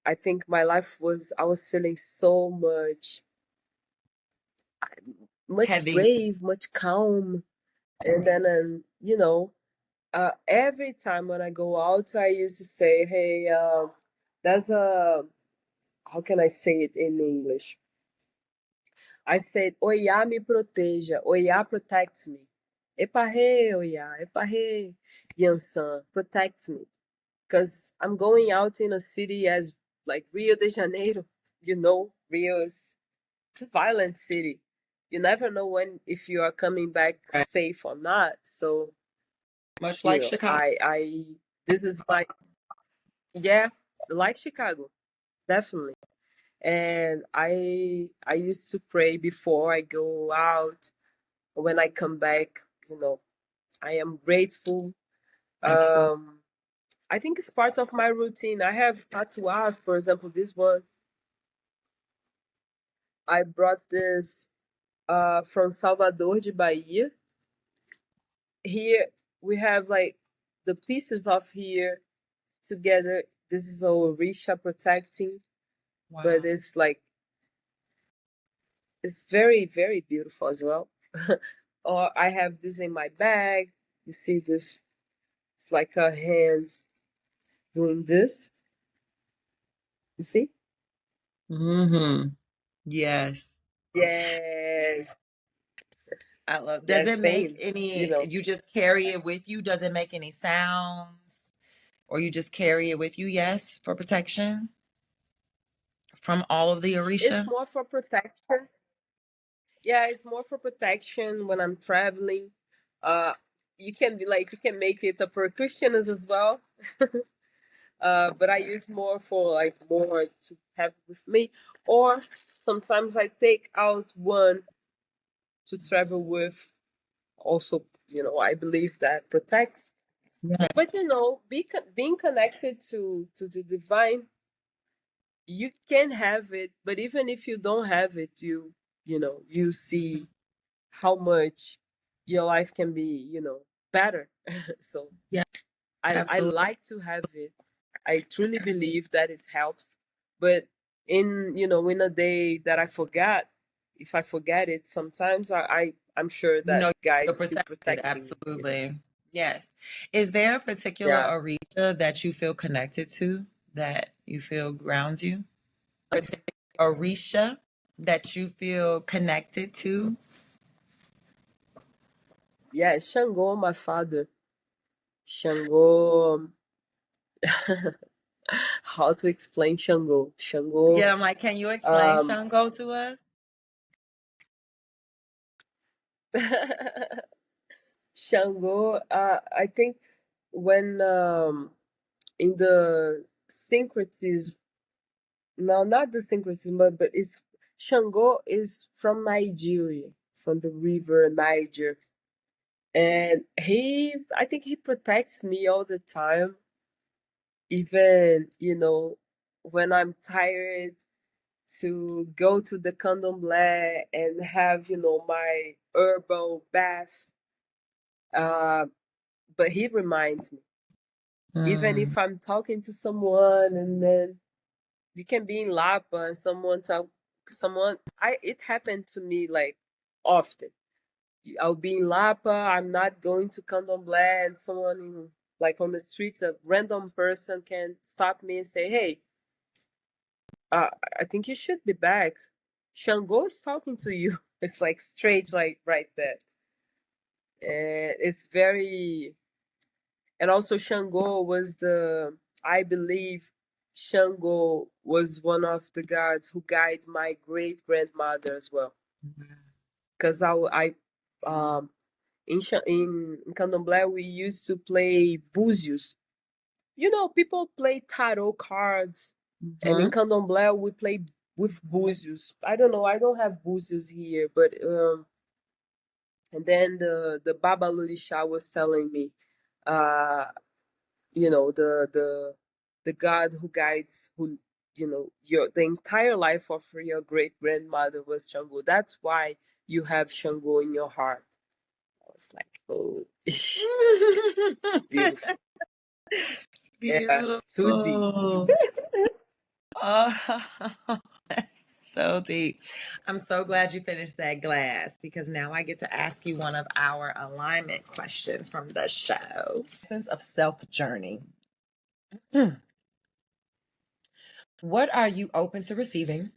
I think my life I was feeling so much brave, Heaviness. much calm. And then, every time when I go out, I used to say, hey, there's how can I say it in English? I said, Oya me proteja, Oya protects me. Epahe, Oya, Epahe, Yansan, protect me. Because I'm going out in a city as like Rio de Janeiro, Rio is it's a violent city. You never know if you are coming back Right. safe or not. So, Much like Chicago. I this is my yeah, like Chicago, definitely. And I used to pray before I go out. When I come back, I am grateful. Absolutely. I think it's part of my routine. I have tattoos, for example, this one. I brought this from Salvador de Bahia. Here we have like the pieces of here together. This is our Orisha protecting, but Wow. it's very, very beautiful as well. Or I have this in my bag. You see this? It's like a hand doing this. You see? Mm-hmm. Yes. Yeah, I love. Does yeah, it make same. You any, know, you just carry it with you? Does it make any sounds? Or you just carry it with you? Yes, for protection from all of the it's Orisha? more for protection. Yeah, it's more for protection when I'm traveling. Uh, you can make it a percussion as well. But I use more for like more to have with me, or sometimes I take out one to travel with. Also, I believe that protects. Yes. But being connected to the divine, you can have it. But even if you don't have it, you see how much your life can be, better. So Yeah, I absolutely. like to have it. I truly believe that it helps. But in a day that I forgot, if I forget it, sometimes I'm sure You that know, you're God's still protected. protecting me. Absolutely. Yes. Is there a particular Yeah. Orisha that you feel connected to, that you feel grounds you? Particular Orisha that you feel connected to? Yeah, Shango, my father. Shango, how to explain Shango? Shango, Yeah, I'm like, can you explain um, Shango to us? Shango, I think when in the syncretism, no, not the syncretism, but it's Shango is from Nigeria, from the river Niger, and I think he protects me all the time, even when I'm tired to go to the Candomblé and have my herbal bath. Uh, but he reminds me, even Mm, if I'm talking to someone and then you can be in Lapa and someone I it happened to me like often. I'll be in Lapa, I'm not going to Candomblé, and someone like on the streets, a random person can stop me and say, "Hey, I think you should be back. Shango is talking to you." It's like straight, like right there. And it's very, And also Shango was I believe Shango was one of the gods who guided my great grandmother as well. Because um in Candomblé we used to play búzios. You know, people play tarot cards, and in Candomblé we play with búzios. I don't know, I don't have búzios here, but and then the Baba Lurisha was telling me, uh, you know, the God who guides, who, you know, the entire life of your great grandmother was Shango. That's why you have Shango in your heart. I was like, oh, it's beautiful. It's Yeah, too deep. beautiful. Oh, that's so deep. I'm so glad you finished that glass because now I get to ask you one of our alignment questions from the show. Sense of self journey. What are you open to receiving,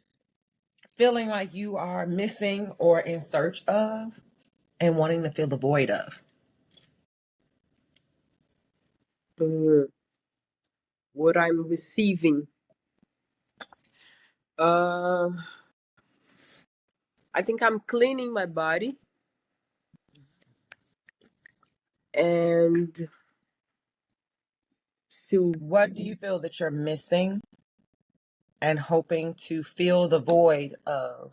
feeling like you are missing or in search of, and wanting to fill the void of? What I'm receiving. Uh, I think I'm cleaning my body and still. What do you feel that you're missing and hoping to fill the void of?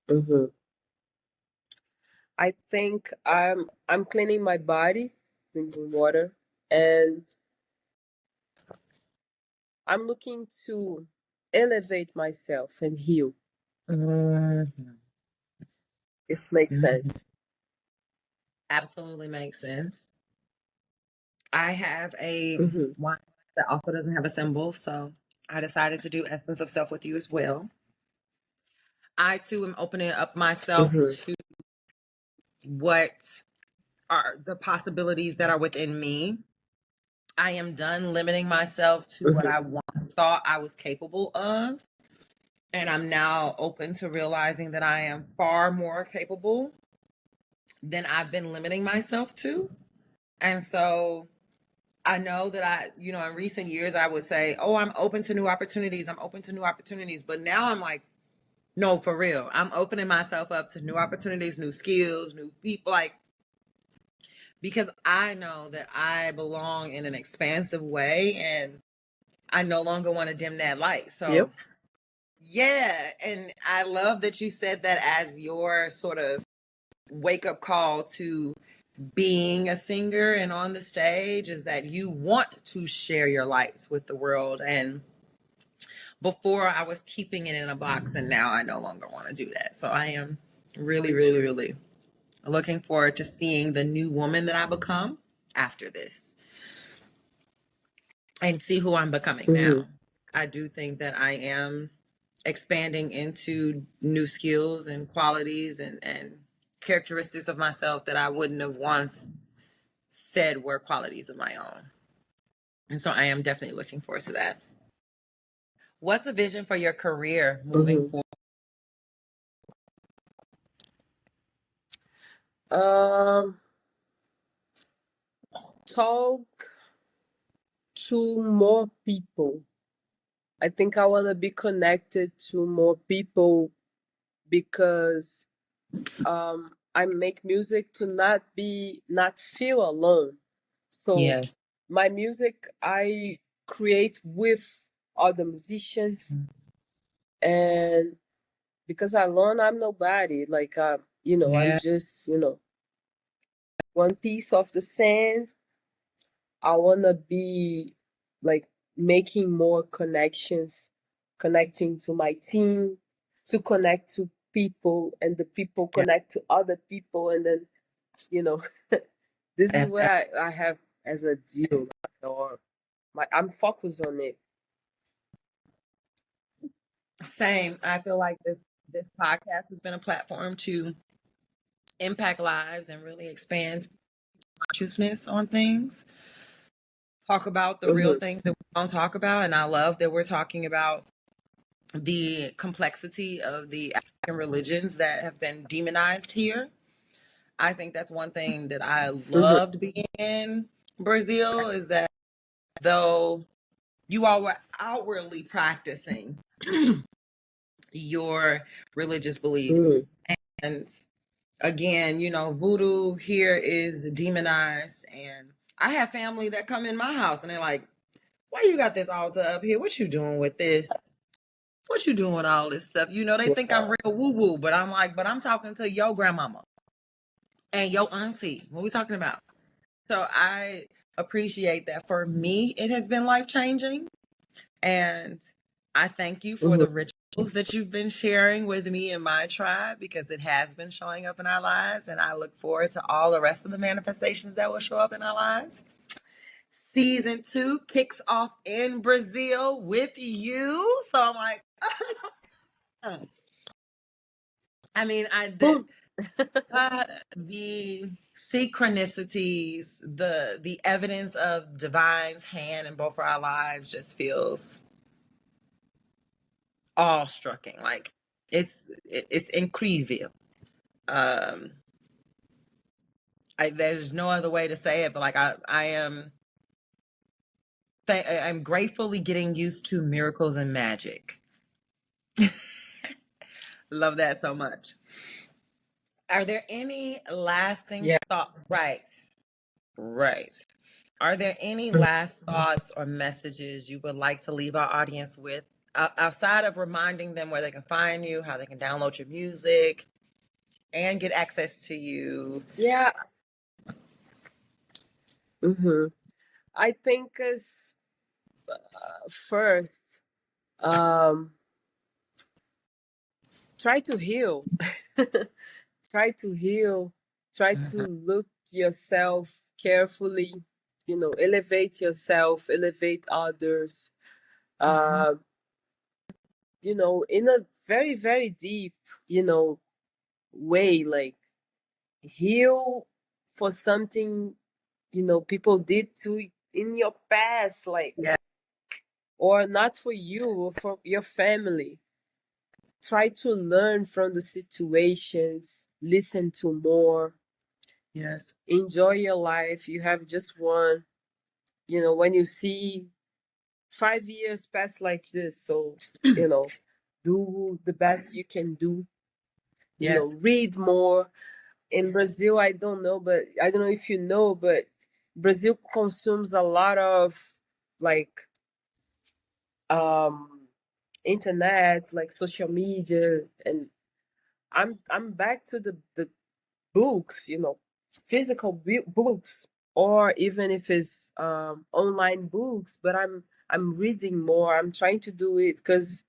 Mhm. I think I'm cleaning my body, drinking water, and I'm looking to elevate myself and heal, Mhm. if makes sense. Absolutely makes sense. I have a Mm-hmm. wine that also doesn't have a symbol, so I decided to do Essence of Self with you as well. I too am opening up myself Mm-hmm. to what are the possibilities that are within me. I am done limiting myself to what Mm-hmm. I once thought I was capable of. And I'm now open to realizing that I am far more capable than I've been limiting myself to. And so I know that in recent years, I would say, oh, I'm open to new opportunities. I'm open to new opportunities. But now I'm like, no, for real. I'm opening myself up to new opportunities, new skills, new people, because I know that I belong in an expansive way and I no longer want to dim that light. So, Yep. yeah. And I love that you said that as your sort of wake up call to being a singer and on the stage, is that you want to share your lights with the world. And before I was keeping it in a box, and now I no longer want to do that. So I am really, really, really looking forward to seeing the new woman that I become after this and see who I'm becoming Mm-hmm. now. I do think that I am expanding into new skills and qualities and characteristics of myself that I wouldn't have once said were qualities of my own. And so I am definitely looking forward to that. What's a vision for your career moving Mm-hmm. forward? Um, talk to more people. I think I want to be connected to more people because I make music to not feel alone. So Yes. my music I create with other musicians, and because alone I'm nobody. Like I'm Yeah. just one piece of the sand. I wanna be like making more connections, connecting to my team, to connect to people, and the people Yeah. connect to other people, and then you know this is what I have as a deal, or I'm focused on it. Same. I feel like this podcast has been a platform to impact lives and really expand consciousness on things. Talk about the real Mm-hmm. things that we don't talk about. And I love that we're talking about the complexity of the religions that have been demonized here. I think that's one thing that I Mhm. loved being in Brazil, is that though you all were outwardly practicing your religious beliefs, Mm. and again, you know, voodoo here is demonized, and I have family that come in my house and they're like, why you got this altar up here? What you doing with this? What you doing with all this stuff? You know, they think I'm real woo-woo, but I'm like, but I'm talking to your grandmama and your auntie. What we talking about? So I appreciate that. For me, it has been life-changing. And I thank you for Mhm. the rituals that you've been sharing with me and my tribe, because it has been showing up in our lives. And I look forward to all the rest of the manifestations that will show up in our lives. Season 2 kicks off in Brazil with you. So I'm like, I mean, Boom. the synchronicities, the evidence of divine's hand in both of our lives just feels awe-striking. Like it's incredible. Um, there's no other way to say it, but like I'm gratefully getting used to miracles and magic. Love that so much. Are there any lasting Yeah. thoughts? Right. Are there any last thoughts or messages you would like to leave our audience with, outside of reminding them where they can find you, how they can download your music, and get access to you? Yeah. Mm-hmm. I think as first, um, try to heal. Try to heal. Try to Mhm. look yourself carefully. You know, elevate yourself, elevate others. Mhm. Uh, you know, in a very, very deep, you know, way. Like heal for something, you know, people did to in your past, like, Yeah. or not for you, or for your family. Try to learn from the situations, listen to more, Yes. enjoy your life. You have just one. You know, when you see 5 years pass like this, so, you know, do the best you can do. You know, Yes. read more. In Brazil, I don't know, but I don't know if you know, but Brazil consumes a lot of like um internet, like social media, and I'm back to the books, you know, physical books, or even if it's online books, but I'm reading more. I'm trying to do it because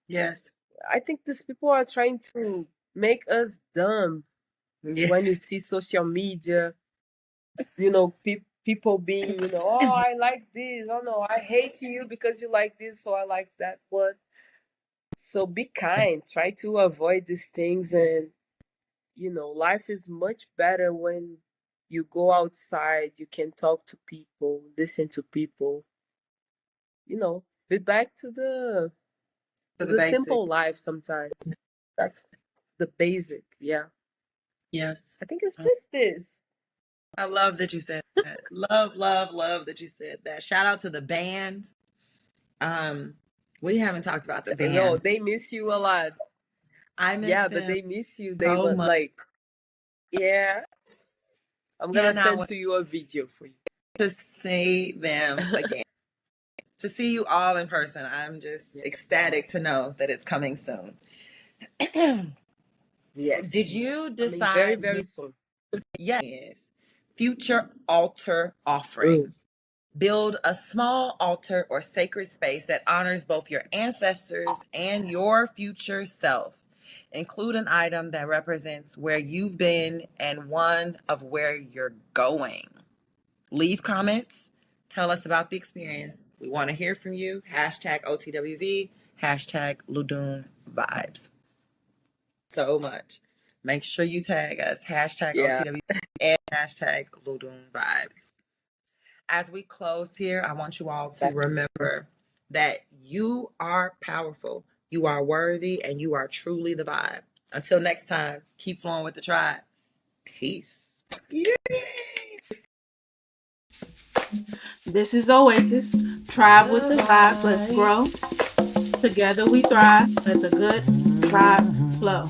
Yes. I think these people are trying to make us dumb. Yeah. When you see social media, you know, people being, you know, oh, I like this, oh no, I hate you because you like this, so I like that one. So be kind, try to avoid these things. And you know, life is much better when you go outside, you can talk to people, listen to people, you know, be back To to the the basic. simple life sometimes. That's the basic. Yeah, Yes. I think it's just this. I love that you said that. Love, love, love that you said that. Shout out to the band. Um, we haven't talked about the I know band. they miss you a lot. I miss Yeah, but them they miss you. They so were much. like, yeah, I'm gonna Cannot send wait to you a video for you. to see them again. To see you all in person. I'm just Yeah. ecstatic to know that it's coming soon. Did Yes, you I mean very, decide? very soon. Yes. Future altar offering. Mm. Build a small altar or sacred space that honors both your ancestors and your future self. Include an item that represents where you've been and one of where you're going. Leave comments. Tell us about the experience. We want to hear from you. Hashtag OTWV, hashtag Ludum Vibes. So much. Make sure you tag us. Hashtag Yeah. OTWV and hashtag Ludum Vibes. As we close here, I want you all to remember that you are powerful, you are worthy, and you are truly the vibe. Until next time, keep flowing with the tribe. Peace. Yay! This is Oasis. Tribe with the vibes. Let's grow. Together we thrive. Let's a good vibe flow.